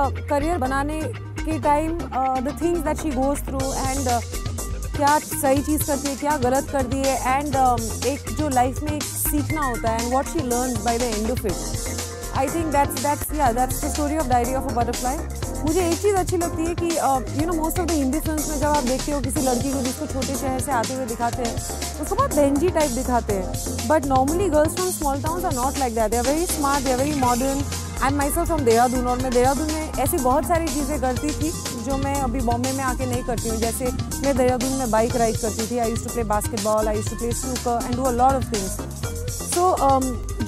Career बनाने के time the things that she goes through and क्या सही चीज़ करती है, क्या गलत करती है एंड एक जो लाइफ में एक सीखना होता है and what she learns by the end of it. I think that's the story of diary of a butterfly. मुझे एक चीज़ अच्छी लगती है कि most of the Hindi films में जब आप देखते हो किसी लड़की को जिसको छोटे शहर से आते हुए दिखाते हैं उसको बहुत बेंजी टाइप दिखाते हैं, but normally girls from small towns are not like that. They are very smart, they are very modern. I am myself from Dehradun और मैं देहरादून में ऐसी बहुत सारी चीज़ें करती थी जो मैं अभी बॉम्बे में आके नहीं करती हूँ। जैसे मैं देहरादून में बाइक राइड करती थी, I used to play basketball, I used to play snooker and do a lot of things. So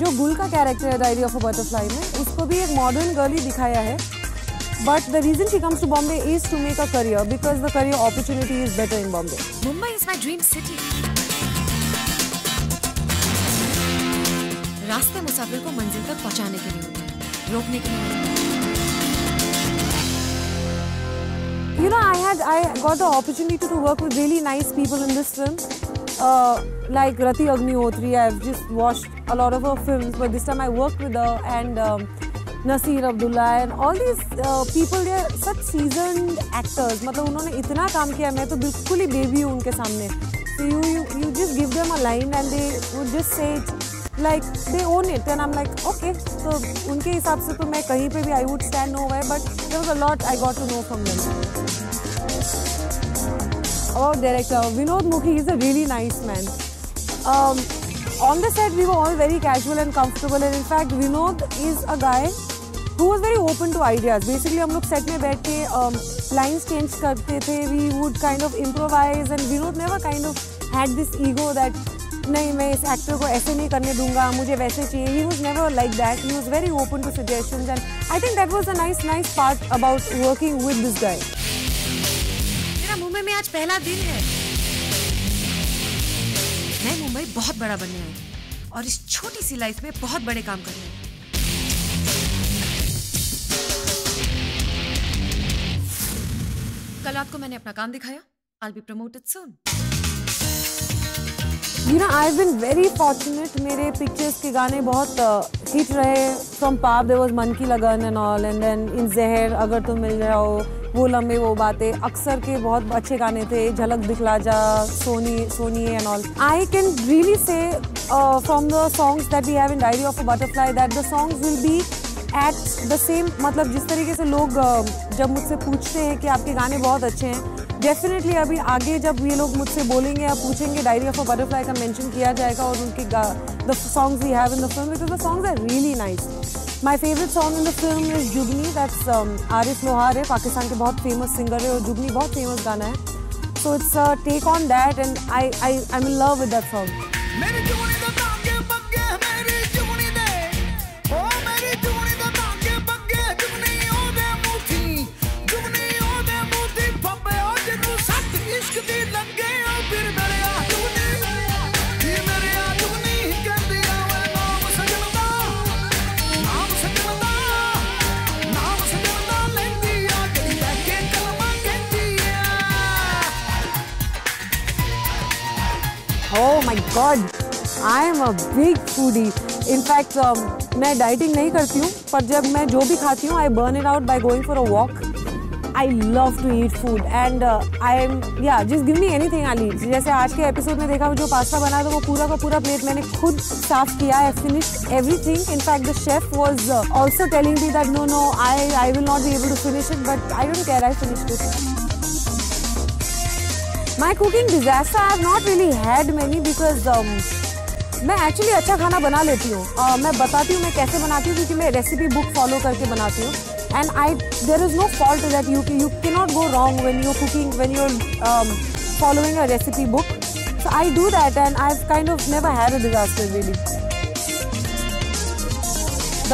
जो गुल का कैरेक्टर है डायरी ऑफ अ बटरफ्लाई में, उसको भी एक मॉडर्न गर्ल ही दिखाया है, but the reason she comes to Bombay is to make a career because the career opportunity is better in Bombay. Mumbai is my dream city. रास्ते मुसाफिर को मंजिल तक पहुंचाने के लिए होते हैं, रोकने के लिए नहीं। You know, I got the opportunity to work with really nice people in this film, like Rati Agnihotri. I've just watched a lot of her films, but this time I worked with her and Naseer Abdullah and all these people. They are such seasoned actors. मतलब उन्होंने इतना काम किया, मैं तो बिल्कुल ही baby हूँ उनके सामने. So you just give them a line and they would just say it like they own it and I'm like okay. So उनके हिसाब से तो मैं कहीं पे भी I would stand nowhere, but there was a lot I got to know from them. About director Vinod Mukhi is a really nice man. On the set we were all very casual and comfortable and in fact Vinod is a guy who was very open to ideas. Basically हम लोग set में बैठ के lines change करते थे, we would kind of improvise and Vinod never kind of had this ego that नहीं मैं इस एक्टर को ऐसे नहीं करने दूंगा, मुझे वैसे चाहिए. He was never like that. He was very open to suggestions and I think that was a nice part about working with this guy. मेरा मुंबई में आज पहला दिन है. मैं मुंबई बहुत बड़ा बनने आई हूँ और इस छोटी सी लाइफ में बहुत बड़े काम करने हैं. कल रात को मैंने अपना काम दिखाया. I'll be promoted soon. You know, I've been very fortunate. मेरे pictures के गाने बहुत hit रहे. From Paap there was मन की लगन and all, and then in Zehar अगर तुम मिल जाओ, वो लम्बे वो बातें, अक्सर के बहुत अच्छे गाने थे. झलक दिखला जा, Soni and all. I can really say from the songs that we have in Diary of a Butterfly that the songs will be at the same. मतलब जिस तरीके से लोग जब मुझसे पूछते हैं कि आपके गाने बहुत अच्छे हैं, डेफिनेटली अभी आगे जब ये लोग मुझसे बोलेंगे या पूछेंगे डायरी ऑफ अ बटरफ्लाई का मेंशन किया जाएगा और उनके the songs we have in the film because the songs are really nice. My favourite song in the film is Jugni. That's Arif Lohar है, पाकिस्तान के बहुत फेमस सिंगर है और जुगनी बहुत फेमस गाना है. So it's take on that and I am in love with that song. Oh my God, I am a big foodie. In fact, मैं dieting नहीं करती हूँ, पर जब मैं जो भी खाती हूँ, I burn it out by going for a walk. I love to eat food and just give me anything I'll eat. जैसे आज के एपिसोड में देखा जो पास्ता बनाया था वो पूरा का पूरा प्लेट मैंने खुद साफ किया. I finished everything. In fact, the chef was also telling me that no, I will not be able to finish it, but I don't care. I finished it. My cooking disaster I have not really had many because मैं actually अच्छा खाना बना लेती हूँ. मैं बताती हूँ मैं कैसे बनाती हूँ क्योंकि मैं रेसिपी बुक फॉलो करके बनाती हूँ and there is no fault that you cannot go wrong when you're cooking, when you're following a recipe book. So I do that and I've kind of never had a disaster really.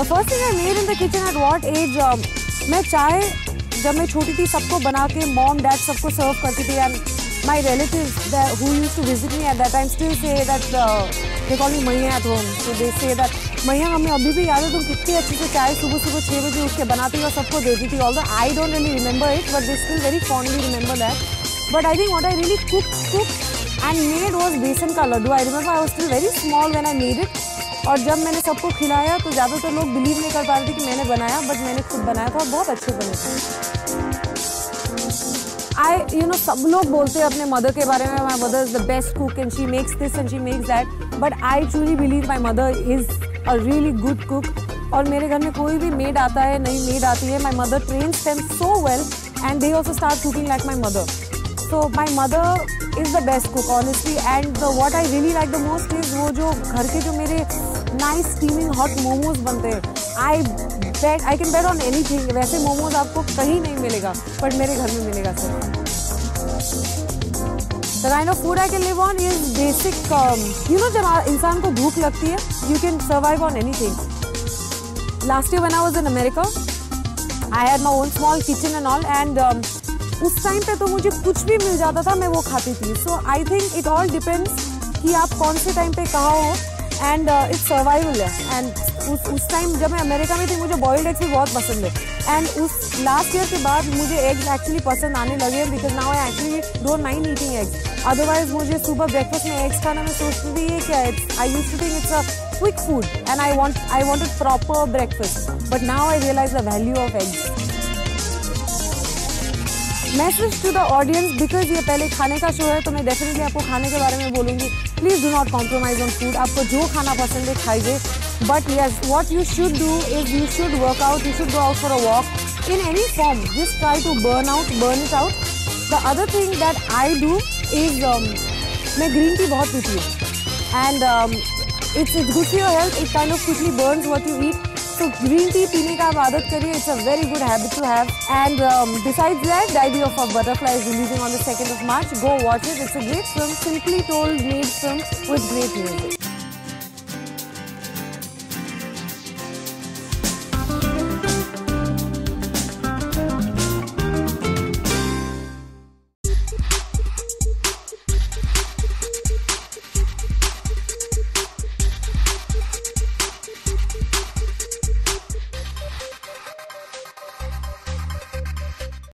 The first thing I made in the kitchen at what age? मैं चाय जब मैं छोटी थी सबको बना के mom dad सबको सर्व करती थी and my relatives who used to visit me at that time still say that they call me Maiya at home. So they say that Maiya हमें अभी भी याद है तुम कितनी अच्छे से चाय सुबह 6 बजे उठ के बनाती थी और सबको देती थी. Although I don't really remember it, but they still very fondly remember that. But I think what I really cooked and made was besan ka laddu. I remember I was still very small when I made it. और जब मैंने सबको खिलाया तो ज़्यादातर लोग believe नहीं कर पा रहे थे कि मैंने बनाया, बट मैंने खुद बनाया था और बहुत अच्छे बने थे। सब लोग बोलते हैं अपने मदर के बारे में, my mother is the best cook and she makes this and she makes that, but I truly believe my mother is a really good cook. और मेरे घर में कोई भी मेड आता है, नई मेड आती है, my mother trains them so well and they also start cooking like my mother. So my mother is the best cook honestly. And what I really like the most is वो जो घर के जो मेरे nice steaming hot momos बनते हैं, I can bet on anything. वैसे मोमोज आपको कहीं नहीं मिलेगा, बट मेरे घर में मिलेगा sir. The kind of food I can live on is basic. जब इंसान को भूख लगती है, you can survive on anything. Last year when I was in America, I had my own small kitchen and all, and उस time पे तो मुझे कुछ भी मिल जाता था, मैं वो खाती थी। So I think it all depends कि आप कौन से टाइम पे कहाँ हो, एंड इट्स सर्वाइवल है। एंड उस टाइम जब मैं अमेरिका में थी, मुझे बॉइल्ड एग्स भी बहुत पसंद है। एंड उस लास्ट ईयर के बाद मुझे एग्स एक्चुअली पसंद आने लगे, because now I actually don't mind eating eggs. Otherwise मुझे सुबह ब्रेकफास्ट में एग्स खाना मैं सोचती थी ये क्या है, I used to think it's a quick food and I wanted proper breakfast, but now I realise the value of eggs. Message to the audience, because ये पहले खाने का शो है तो मैं डेफिनेटली आपको खाने के बारे में बोलूँगी। Please do not compromise on food. आपको जो खाना पसंद है खाइए, but yes what you should do is you should work out, you should go out for a walk in any form, just try to burn it out. The other thing that I do is मैं green tea बहुत पीती हूँ, and it's good for your health, it kind of quickly burns what you ईट। तो green tea पीने का आप आदत करिए, it's a very good habit to have. And besides that, Diary of a Butterfly is releasing on the 2nd of March. Go watch it. It's a great film, simply told, made film with great music.